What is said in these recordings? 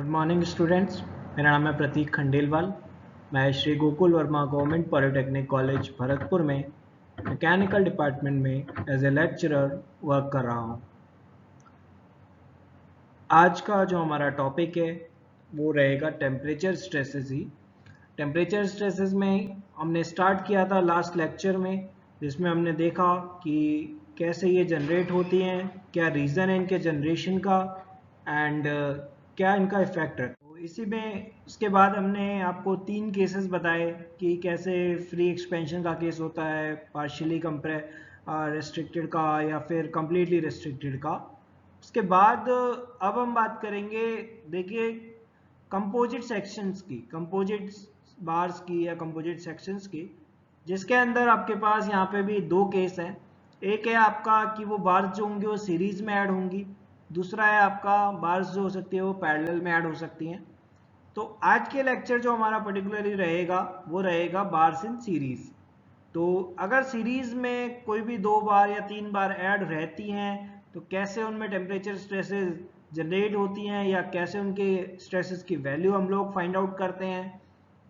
Good morning students. मेरा नाम है प्रतीक खंडेलवाल। मैं Shri Gokul Verma government polytechnic college Bharatpur में मैकेनिकल डिपार्टमेंट में एज ए लेक्चरर वर्क कर रहा हूँ। आज का जो हमारा टॉपिक है वो रहेगा टेम्परेचर स्ट्रेसेस ही। टेम्परेचर स्ट्रेसेस में हमने स्टार्ट किया था लास्ट लेक्चर में, जिसमें हमने देखा कि कैसे ये जनरेट होती हैं, क्या रीज़न है इनके जनरेशन का एंड क्या इनका इफेक्ट है। तो इसी में उसके बाद हमने आपको 3 केसेस बताए कि कैसे फ्री एक्सपेंशन का केस होता है, पार्शियली रेस्ट्रिक्टेड का या फिर कंप्लीटली रेस्ट्रिक्टेड का। उसके बाद अब हम बात करेंगे, देखिए, कंपोजिट सेक्शंस की, कंपोजिट बार्स की या कंपोजिट सेक्शंस की, जिसके अंदर आपके पास यहाँ पे भी 2 केस हैं। एक है आपका कि वो बार्स जो होंगी वो सीरीज में ऐड होंगी, दूसरा है आपका बार्स जो हो सकती है वो पैरेलल में ऐड हो सकती हैं। तो आज के लेक्चर जो हमारा पर्टिकुलरली रहेगा वो रहेगा बार्स इन सीरीज। तो अगर सीरीज में कोई भी 2 बार या 3 बार ऐड रहती हैं तो कैसे उनमें टेम्परेचर स्ट्रेसेस जनरेट होती हैं या कैसे उनके स्ट्रेसेस की वैल्यू हम लोग फाइंड आउट करते हैं,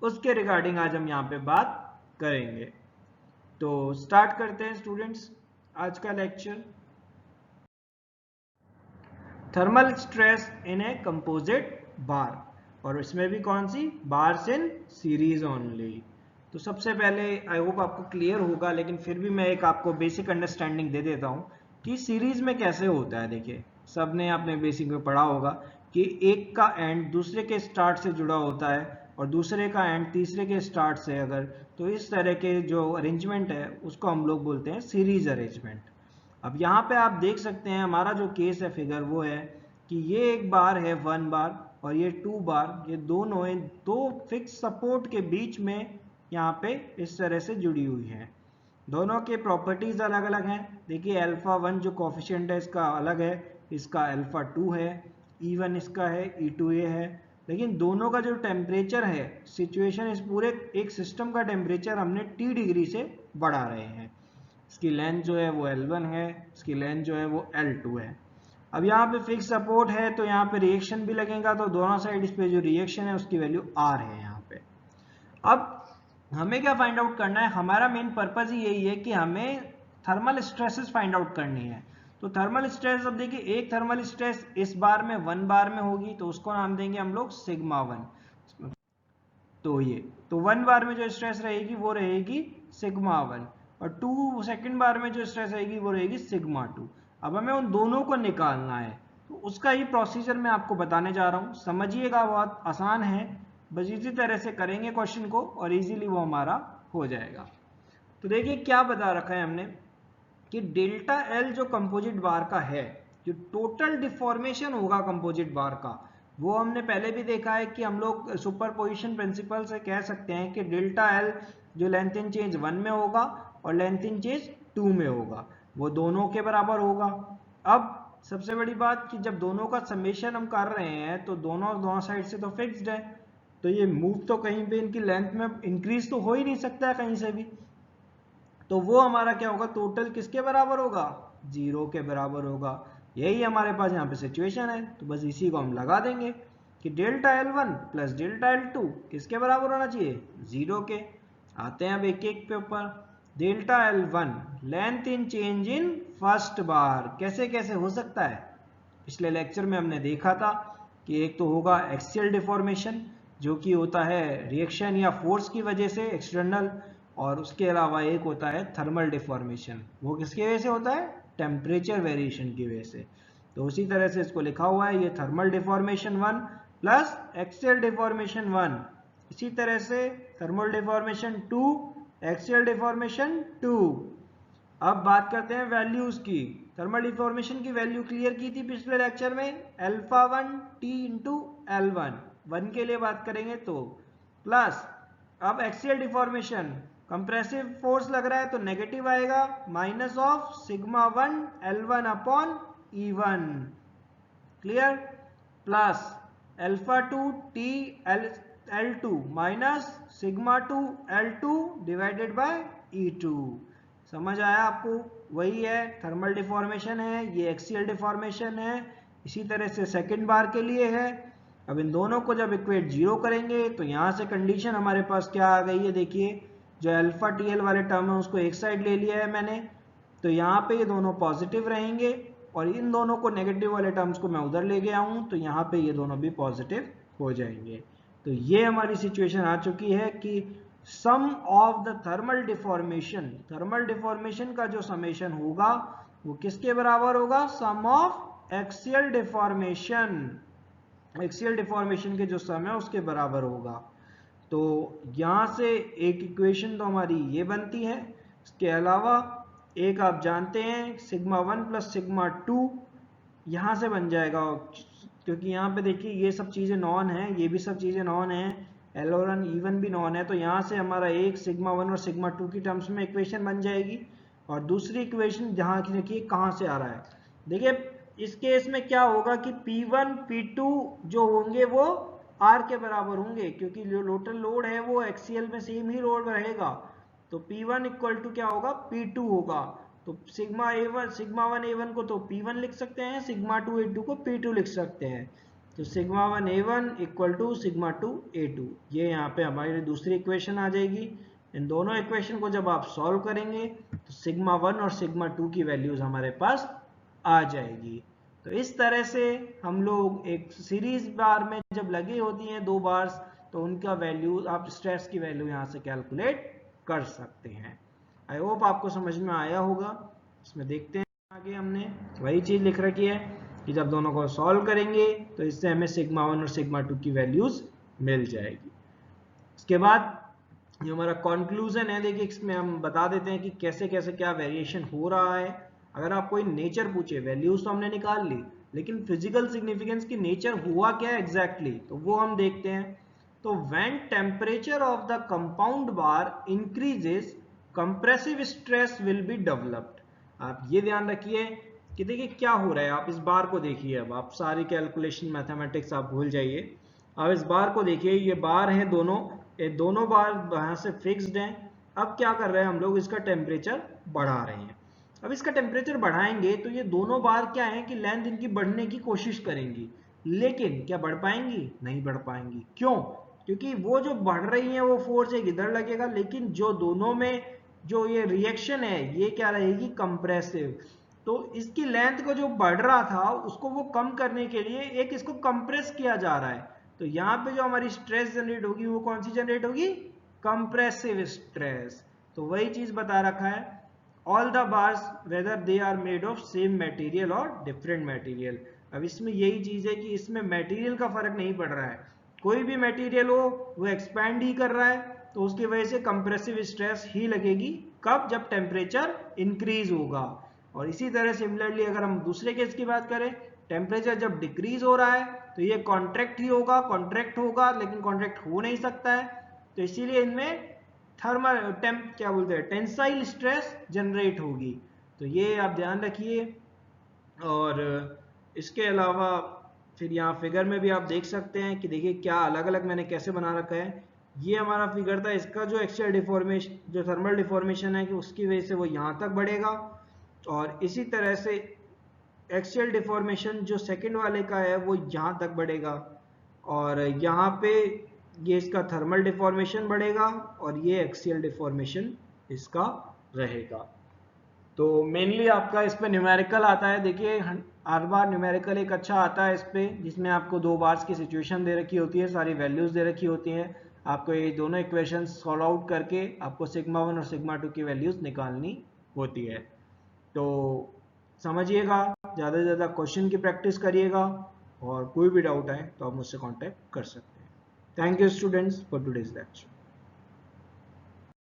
उसके रिगार्डिंग आज हम यहाँ पे बात करेंगे। तो स्टार्ट करते हैं स्टूडेंट्स आज का lecture. Thermal stress in a composite bar, और इसमें भी कौन सी, बार्स इन सीरीज ओनली। तो सबसे पहले आई होप आपको क्लियर होगा, लेकिन फिर भी मैं एक आपको बेसिक अंडरस्टैंडिंग दे देता हूँ कि सीरीज में कैसे होता है। देखिए, सबने आपने बेसिक में पढ़ा होगा कि एक का एंड दूसरे के स्टार्ट से जुड़ा होता है और दूसरे का एंड तीसरे के स्टार्ट से, अगर तो इस तरह के जो अरेंजमेंट है उसको हम लोग बोलते हैं सीरीज अरेंजमेंट। अब यहाँ पे आप देख सकते हैं हमारा जो केस है फिगर वो है कि ये एक बार है 1 बार और ये 2 बार, ये दोनों इन 2 फिक्स सपोर्ट के बीच में यहाँ पे इस तरह से जुड़ी हुई है। दोनों के प्रॉपर्टीज अलग अलग हैं। देखिए, अल्फा 1 जो कोफिशिएंट है इसका अलग है, इसका अल्फा 2 है, E1 इसका है, E2 ये है। लेकिन दोनों का जो टेम्परेचर है, सिचुएशन, इस पूरे एक सिस्टम का टेम्परेचर हमने T डिग्री से बढ़ा रहे हैं। इसकी लेंथ जो है वो L1 है, इसकी लेंथ जो है वो L2 है। अब यहाँ पे फिक्स सपोर्ट है तो यहाँ पे रिएक्शन भी लगेगा, तो दोनों साइड इस पे जो रिएक्शन है उसकी वैल्यू R है यहाँ पे। अब हमें क्या फाइंड आउट करना है, हमारा मेन पर्पज ही यही है कि हमें थर्मल स्ट्रेसेस फाइंड आउट करनी है। तो थर्मल स्ट्रेस, अब देखिए, एक थर्मल स्ट्रेस इस बार में 1 बार में होगी तो उसको नाम देंगे हम लोग सिग्मा 1। तो ये, तो 1 बार में जो स्ट्रेस रहेगी वो रहेगी सिग्मा 1 और 2 सेकंड बार में जो स्ट्रेस रहेगी वो रहेगी सिग्मा 2। अब हमें उन दोनों को निकालना है, तो उसका ही प्रोसीजर मैं आपको बताने जा रहा हूँ। समझिएगा, बहुत आसान है, बस इसी तरह से करेंगे क्वेश्चन को और इजीली वो हमारा हो जाएगा। तो देखिए क्या बता रखा है हमने कि डेल्टा एल जो कंपोजिट बार का है, जो टोटल डिफॉर्मेशन होगा कंपोजिट बार का, वो हमने पहले भी देखा है कि हम लोग सुपरपोजिशन प्रिंसिपल से कह सकते हैं कि डेल्टा एल जो लेंथ इन चेंज 1 में होगा और लेंथ इन चेंज 2 में होगा, वो दोनों के बराबर होगा। अब सबसे बड़ी बात कि जब दोनों का समेशन हम कर रहे हैं तो दोनों साइड से तो फिक्स्ड है, तो ये मूव तो कहीं पे इनकी लेंथ में इंक्रीज तो हो ही नहीं सकता है कहीं से भी। तो वो हमारा क्या होगा, टोटल किसके बराबर होगा, 0 के बराबर होगा। यही हमारे पास यहाँ पे सिचुएशन है, तो बस इसी को हम लगा देंगे कि delta L1 plus delta L2 किसके बराबर होना चाहिए, 0 के। आते हैं अब एक एक पे ऊपर। Delta L1 length in change in first bar, कैसे कैसे हो सकता है, पिछले लेक्चर में हमने देखा था कि एक तो होगा एक्सियल डिफॉर्मेशन जो कि होता है रिएक्शन या फोर्स की वजह से एक्सटर्नल, और उसके अलावा एक होता है थर्मल डिफॉर्मेशन, वो किसकी वजह से होता है, टेम्परेचर वेरिएशन की वजह से। तो उसी तरह से इसको लिखा हुआ है, ये thermal deformation 1 plus axial deformation 1, इसी तरह से थर्मल डिफॉर्मेशन 2, एक्सियल डिफॉर्मेशन 2। अब बात करते हैं वैल्यूज की। थर्मल डिफॉर्मेशन की वैल्यू क्लियर की थी पिछले लेक्चर में, अल्फा 1 टी इंटू L1, 1 के लिए बात करेंगे तो, प्लस अब एक्सियल डिफॉर्मेशन, कंप्रेसिव फोर्स लग रहा है तो नेगेटिव आएगा, minus of sigma 1 L1 upon E1, clear, plus alpha 2 T L2 minus sigma 2 L2 divided by E2। समझ आया आपको, वही है थर्मल डिफॉर्मेशन है, ये एक्सियल डिफॉर्मेशन है, इसी तरह से सेकंड बार के लिए है। अब इन दोनों को जब इक्वेट 0 करेंगे तो यहाँ से कंडीशन हमारे पास क्या आ गई है, देखिए जो अल्फा टीएल वाले टर्म है उसको एक साइड ले लिया है मैंने, तो यहाँ पे ये दोनों पॉजिटिव रहेंगे और इन दोनों को नेगेटिव वाले टर्म्स को मैं उधर ले गया हूँ तो यहाँ पे ये दोनों भी पॉजिटिव हो जाएंगे। तो ये हमारी सिचुएशन आ चुकी है कि सम ऑफ द थर्मल डिफॉर्मेशन का जो समेशन होगा वो किसके बराबर होगा, सम ऑफ एक्सियल डिफॉर्मेशन के जो सम है उसके बराबर होगा। तो यहां से एक इक्वेशन तो हमारी ये बनती है, इसके अलावा एक आप जानते हैं सिग्मा 1 प्लस सिग्मा 2 यहां से बन जाएगा, क्योंकि यहाँ पे देखिए ये सब चीजें नॉन है, ये भी सब चीजें नॉन है, एल और एन इवन भी नॉन है, तो यहाँ से हमारा एक सिग्मा 1 और सिग्मा 2 की टर्म्स में इक्वेशन बन जाएगी। और दूसरी इक्वेशन जहाँ की देखिए कहाँ से आ रहा है, देखिए इस केस में क्या होगा कि P1 P2 जो होंगे वो R के बराबर होंगे, क्योंकि जो टोटल लोड है वो एक्सीएल में सेम ही लोड रहेगा, तो P1 इक्वल टू क्या होगा, P2 होगा। तो सिग्मा वन ए वन को तो P1 लिख सकते हैं, सिग्मा 2 A2 को P2 लिख सकते हैं, तो sigma 1 A1 equal to sigma 2 A2, ये यहाँ पे हमारी दूसरी इक्वेशन आ जाएगी। इन दोनों इक्वेशन को जब आप सॉल्व करेंगे तो सिग्मा 1 और सिग्मा 2 की वैल्यूज हमारे पास आ जाएगी। तो इस तरह से हम लोग एक सीरीज बार में जब लगी होती हैं दो बार्स तो उनका वैल्यू आप स्ट्रेस की वैल्यू यहाँ से कैलकुलेट कर सकते हैं। आई होप आपको समझ में आया होगा। इसमें देखते हैं आगे हमने वही चीज लिख रखी है कि जब दोनों को सॉल्व करेंगे तो इससे हमें सिग्मा 1 और सिग्मा 2 की वैल्यूज मिल जाएगी। इसके बाद जो हमारा कंक्लूजन है, देखिए इसमें हम बता देते हैं कि कैसे कैसे क्या वेरिएशन हो रहा है। अगर आप कोई नेचर पूछे, वैल्यूज तो हमने निकाल ली, लेकिन फिजिकल सिग्निफिकेंस की नेचर हुआ क्या एग्जैक्टली तो वो हम देखते हैं। तो when temperature of the compound bar increases compressive stress will be developed. आप ये ध्यान रखिए कि देखिए क्या हो रहा है, आप इस बार को देखिए, अब आप सारी कैलकुलेशन मैथमेटिक्स आप भूल जाइए, अब इस बार को देखिए, ये बार हैं दोनों, ये दोनों बार यहाँ से फिक्स्ड हैं। अब क्या कर रहे हैं हम लोग, इसका टेम्परेचर बढ़ा रहे हैं। अब इसका टेम्परेचर बढ़ाएंगे तो ये दोनों बार क्या है कि लेंथ इनकी बढ़ने की कोशिश करेंगी, लेकिन क्या बढ़ पाएंगी, नहीं बढ़ पाएंगी। क्यों, क्योंकि वो जो बढ़ रही है वो फोर्स एक इधर लगेगा, लेकिन जो दोनों में जो ये रिएक्शन है ये क्या रहेगी, कंप्रेसिव। तो इसकी लेंथ को जो बढ़ रहा था उसको वो कम करने के लिए एक इसको कंप्रेस किया जा रहा है। तो यहाँ पे जो हमारी स्ट्रेस जनरेट होगी वो कौन सी जनरेट होगी, कंप्रेसिव स्ट्रेस। तो वही चीज बता रखा है, all the bars whether they are made of same material और डिफरेंट मटेरियल। अब इसमें यही चीज है कि इसमें मटेरियल का फर्क नहीं पड़ रहा है, कोई भी मटेरियल हो वो एक्सपैंड ही कर रहा है, तो उसकी वजह से कंप्रेसिव स्ट्रेस ही लगेगी। कब, जब टेम्परेचर इंक्रीज होगा। और इसी तरह सिमिलरली अगर हम दूसरे केस की बात करें, टेम्परेचर जब डिक्रीज हो रहा है तो ये कॉन्ट्रैक्ट ही होगा, कॉन्ट्रैक्ट होगा, लेकिन कॉन्ट्रैक्ट हो नहीं सकता है, तो इसीलिए इनमें थर्मल क्या बोलते हैं, टेंसाइल स्ट्रेस जनरेट होगी। तो ये आप ध्यान रखिए। और इसके अलावा फिर यहाँ फिगर में भी आप देख सकते हैं कि देखिए क्या अलग अलग मैंने कैसे बना रखा है। ये हमारा फिगर था, इसका जो एक्सियल डिफॉर्मेशन, जो थर्मल डिफॉर्मेशन है कि उसकी वजह से वो यहाँ तक बढ़ेगा, और इसी तरह से एक्सियल डिफॉर्मेशन जो सेकंड वाले का है वो यहाँ तक बढ़ेगा, और यहाँ पे ये इसका थर्मल डिफॉर्मेशन बढ़ेगा और ये एक्सियल डिफॉर्मेशन इसका रहेगा। तो मेनली आपका इस पे न्यूमेरिकल आता है, देखिए हर बार न्यूमेरिकल एक अच्छा आता है इस पे, जिसमें आपको दो बार्स की सिचुएशन दे रखी होती है, सारी वैल्यूज दे रखी होती हैं, आपको ये दोनों इक्वेशन सॉल्व आउट करके आपको सिग्मा 1 और सिग्मा 2 की वैल्यूज निकालनी होती है। तो समझिएगा, ज़्यादा से ज़्यादा क्वेश्चन की प्रैक्टिस करिएगा, और कोई भी डाउट आए तो आप मुझसे कांटेक्ट कर सकते हैं। Thank you students for today's lecture.